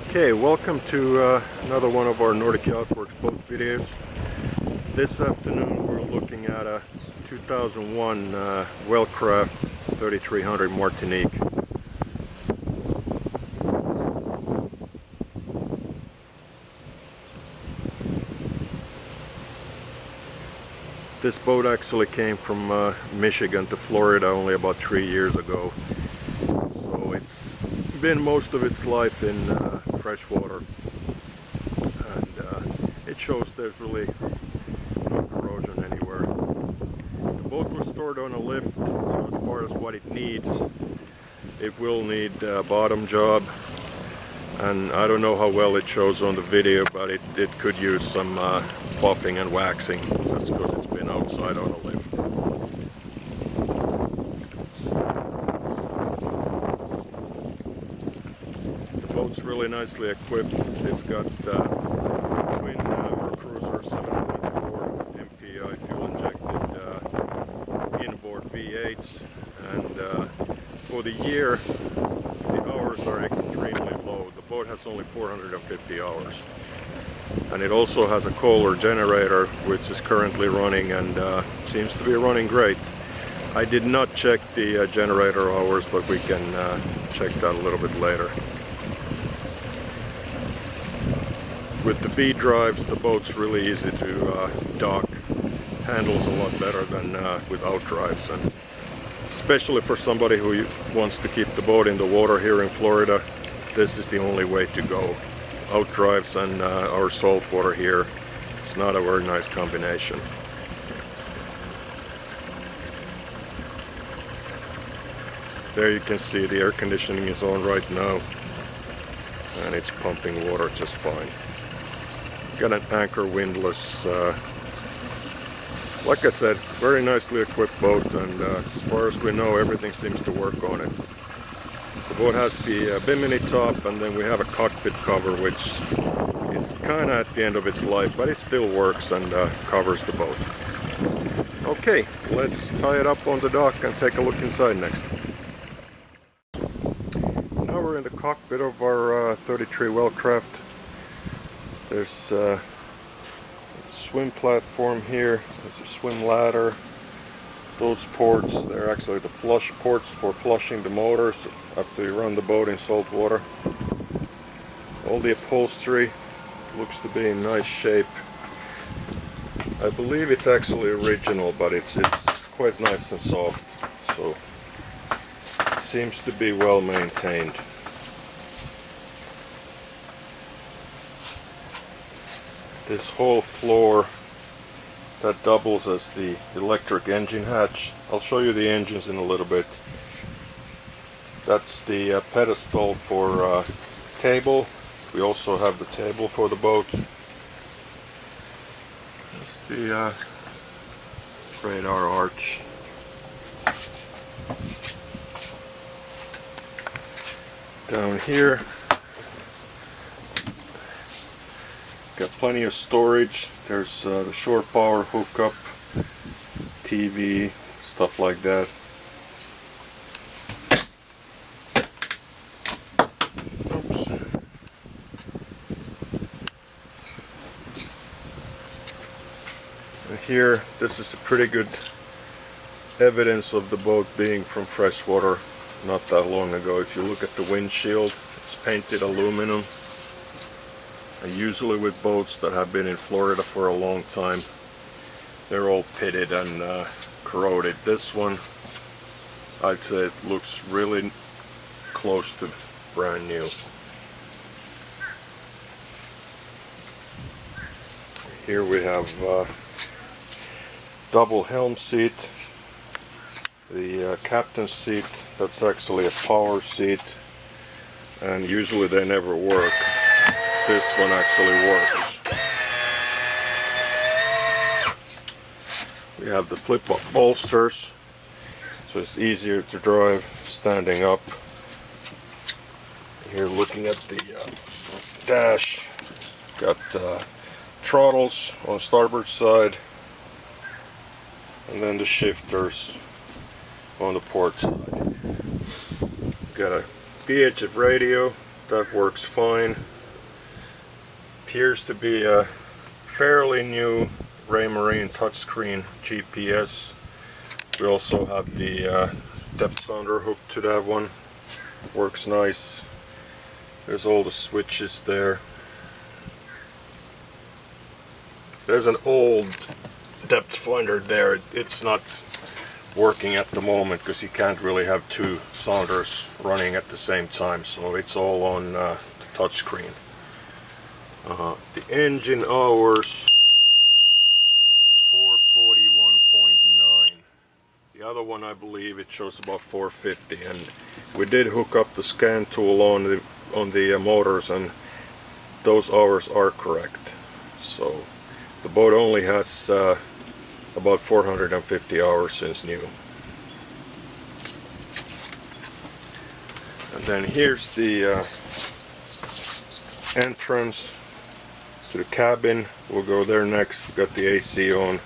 Okay, welcome to another one of our Nordic Yacht boat videos. This afternoon we're looking at a 2001 Wellcraft 3300 Martinique. This boat actually came from Michigan to Florida only about 3 years ago. So it's been most of its life in freshwater, and it shows there's really no corrosion anywhere. The boat was stored on a lift, so as far as what it needs, it will need a bottom job, and I don't know how well it shows on the video, but it could use some buffing and waxing. That's because it's been outside on a lift. The boat's really nicely equipped. It's got twin Mercruiser 724 MPI fuel-injected inboard V8s, and for the year the hours are extremely low. The boat has only 450 hours. And it also has a Kohler generator, which is currently running and seems to be running great. I did not check the generator hours, but we can check that a little bit later. With the B drives, the boat's really easy to dock. Handles a lot better than without drives, and especially for somebody who wants to keep the boat in the water here in Florida, this is the only way to go. Out drives and our salt water here, it's not a very nice combination. There you can see the air conditioning is on right now, and it's pumping water just fine. Got an anchor windlass. Like I said, very nicely equipped boat, and as far as we know, everything seems to work on it. The boat has the bimini top, and then we have a cockpit cover, which is kind of at the end of its life, but it still works and covers the boat. Okay, let's tie it up on the dock and take a look inside next. Now we're in the cockpit of our 33 Wellcraft. There's a swim platform here, there's a swim ladder. Those ports, they're actually the flush ports for flushing the motors after you run the boat in salt water. All the upholstery looks to be in nice shape. I believe it's actually original, but it's quite nice and soft, so it seems to be well maintained. This whole floor, that doubles as the electric engine hatch. I'll show you the engines in a little bit. That's the pedestal for table. We also have the table for the boat. That's the radar arch. Down here, got plenty of storage. There's the shore power hookup, TV, stuff like that. Oops. And here, this is a pretty good evidence of the boat being from freshwater not that long ago. If you look at the windshield, it's painted aluminum. And usually with boats that have been in Florida for a long time, they're all pitted and corroded. This one, I'd say it looks really close to brand new. Here we have double helm seat. The captain's seat, that's actually a power seat, and usually they never work. This one actually works. We have the flip-up bolsters, so it's easier to drive standing up. Here looking at the dash, got throttles on starboard side, and then the shifters on the port side. Got a VHF radio, that works fine. appears to be a fairly new Raymarine touchscreen GPS. We also have the depth sounder hooked to that one. Works nice. There's all the switches there. There's an old depth finder there. It's not working at the moment because you can't really have two sounders running at the same time, so it's all on the touchscreen. The engine hours 441.9. The other one, I believe it shows about 450, and we did hook up the scan tool on the motors, and those hours are correct. So the boat only has about 450 hours since new. And then here's the entrance to the cabin. We'll go there next. We've got the AC on.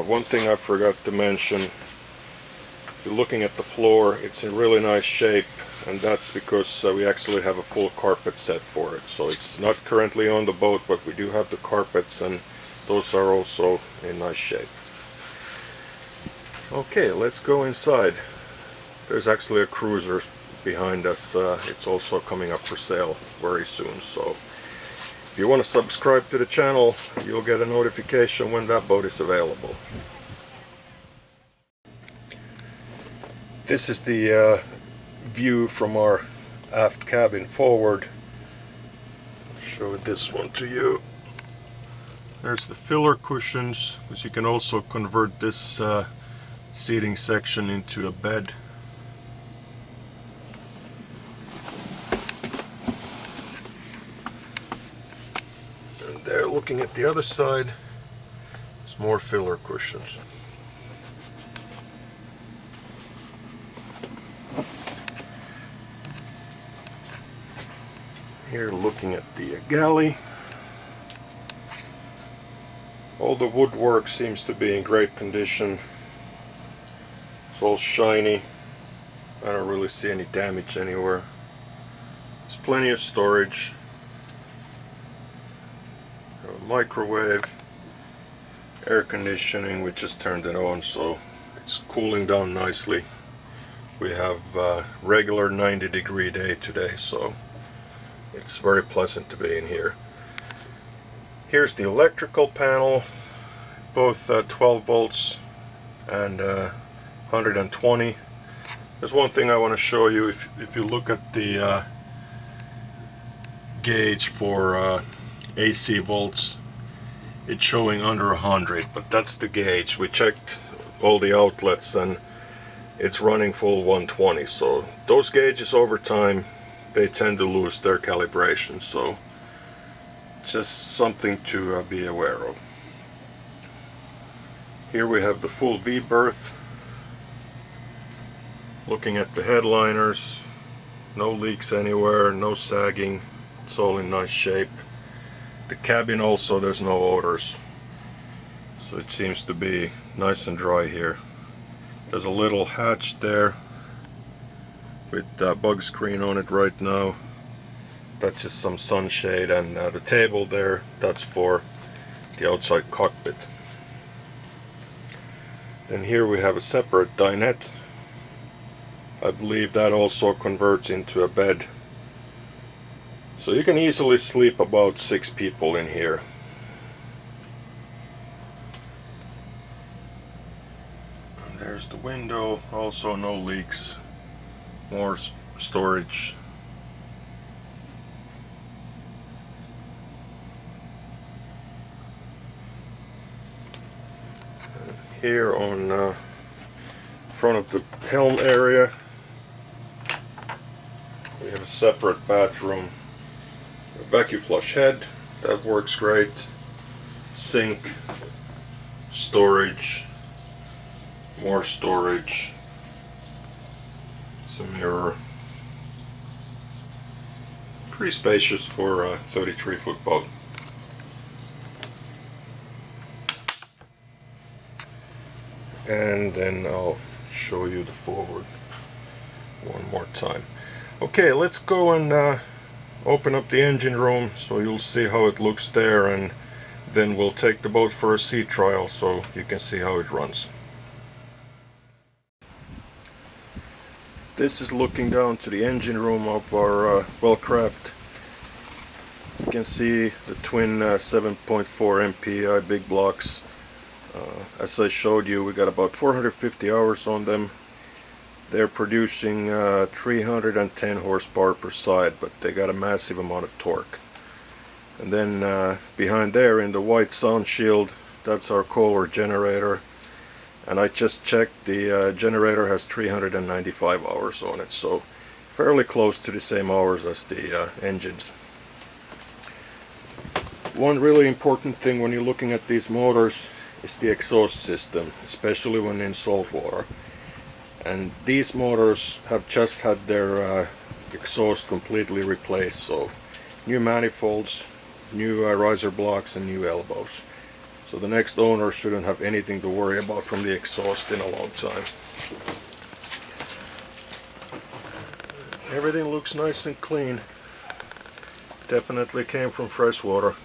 One thing I forgot to mention, if you're looking at the floor, it's in really nice shape, and that's because we actually have a full carpet set for it. So it's not currently on the boat, but we do have the carpets, and those are also in nice shape. Okay, let's go inside. There's actually a cruiser behind us. It's also coming up for sale very soon, so if you want to subscribe to the channel, you'll get a notification when that boat is available. This is the view from our aft cabin forward. I'll show this one to you. There's the filler cushions, because you can also convert this seating section into a bed. And there, looking at the other side, it's more filler cushions. Here, looking at the galley. All the woodwork seems to be in great condition. It's all shiny. I don't really see any damage anywhere. There's plenty of storage. A microwave, air conditioning, we just turned it on, so it's cooling down nicely. We have a regular 90-degree day today, so it's very pleasant to be in here. Here's the electrical panel, both 12 volts and 120. There's one thing I want to show you. If you look at the gauge for AC volts, it's showing under 100, but that's the gauge. We checked all the outlets and it's running full 120. So those gauges over time, they tend to lose their calibration. So just something to be aware of. Here we have the full V-berth. Looking at the headliners, no leaks anywhere, no sagging, it's all in nice shape. The cabin also, there's no odors, so it seems to be nice and dry here. There's a little hatch there with bug screen on it right now. That's just some sunshade, and the table there, that's for the outside cockpit. And here we have a separate dinette. I believe that also converts into a bed. So you can easily sleep about 6 people in here. And there's the window, also no leaks. More storage. Here on front of the helm area, we have a separate bathroom, a vacuum flush head, that works great, sink, storage, more storage, it's a mirror. Pretty spacious for a 33-foot boat. And then I'll show you the forward one more time. Okay, let's go and open up the engine room so you'll see how it looks there, and then we'll take the boat for a sea trial so you can see how it runs. This is looking down to the engine room of our Wellcraft. You can see the twin 7.4 MPI big blocks. As I showed you, we got about 450 hours on them. They're producing 310 horsepower per side, but they got a massive amount of torque. And then behind there in the white sound shield, that's our Kohler generator. And I just checked, the generator has 395 hours on it, so fairly close to the same hours as the engines. One really important thing when you're looking at these motors is the exhaust system, especially when in salt water. And these motors have just had their exhaust completely replaced, so new manifolds, new riser blocks and new elbows. So the next owner shouldn't have anything to worry about from the exhaust in a long time. Everything looks nice and clean. Definitely came from fresh water.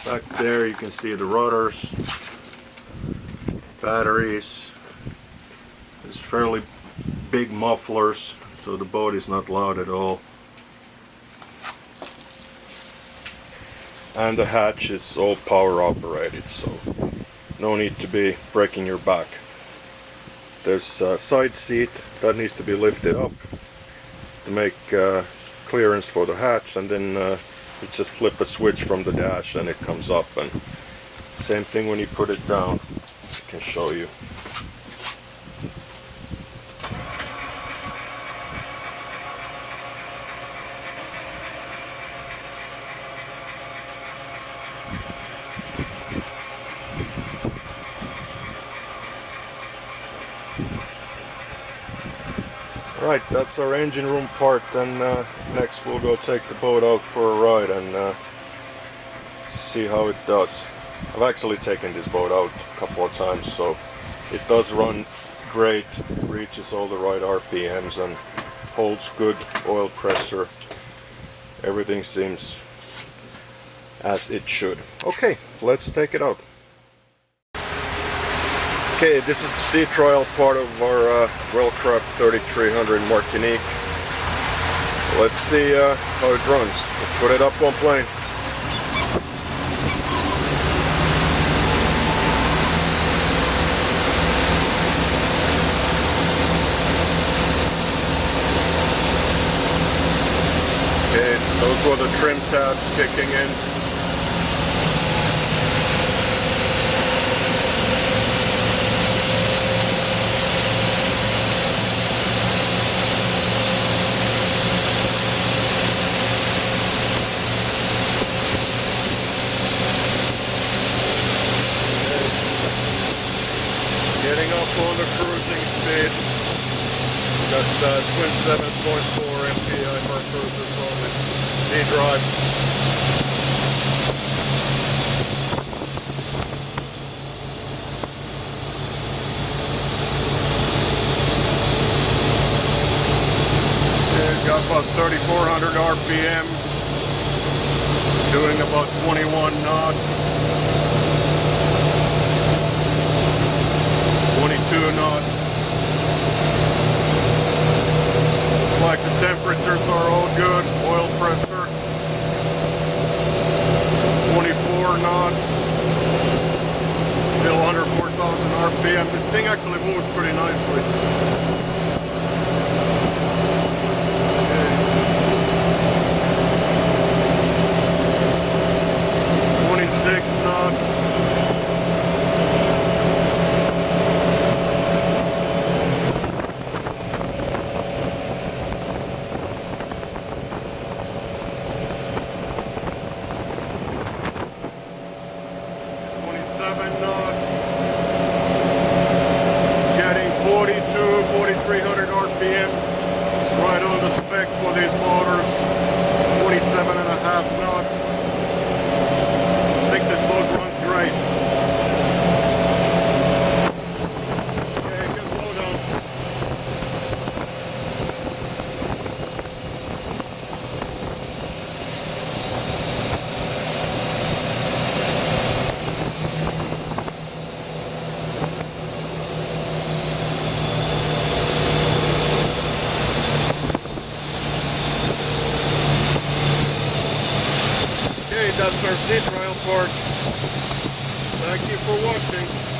Back there you can see the rudders, batteries. There's fairly big mufflers, so the boat is not loud at all. And the hatch is all power operated, so no need to be breaking your back. There's a side seat that needs to be lifted up to make clearance for the hatch, and then you just flip a switch from the dash and it comes up. And same thing when you put it down. I can show you. Right, that's our engine room part, and next we'll go take the boat out for a ride and see how it does. I've actually taken this boat out a couple of times, so it does run great, reaches all the right RPMs and holds good oil pressure. Everything seems as it should. Okay, let's take it out. Okay, this is the sea trial part of our Wellcraft 3300 Martinique. Let's see how it runs. Let's put it up on plane. Okay, those were the trim tabs kicking in. Getting up on the cruising speed. Got twin 7.4 MPI Mercruiser on the D-drive. Okay, got about 3,400 RPM. Doing about 21 knots. 22 knots. Looks like the temperatures are all good. Oil pressure 24 knots. Still under 4,000 RPM. This thing actually moves pretty nicely. Okay. 26 knots. Knots, getting 42. that's our sea trial part. Thank you for watching.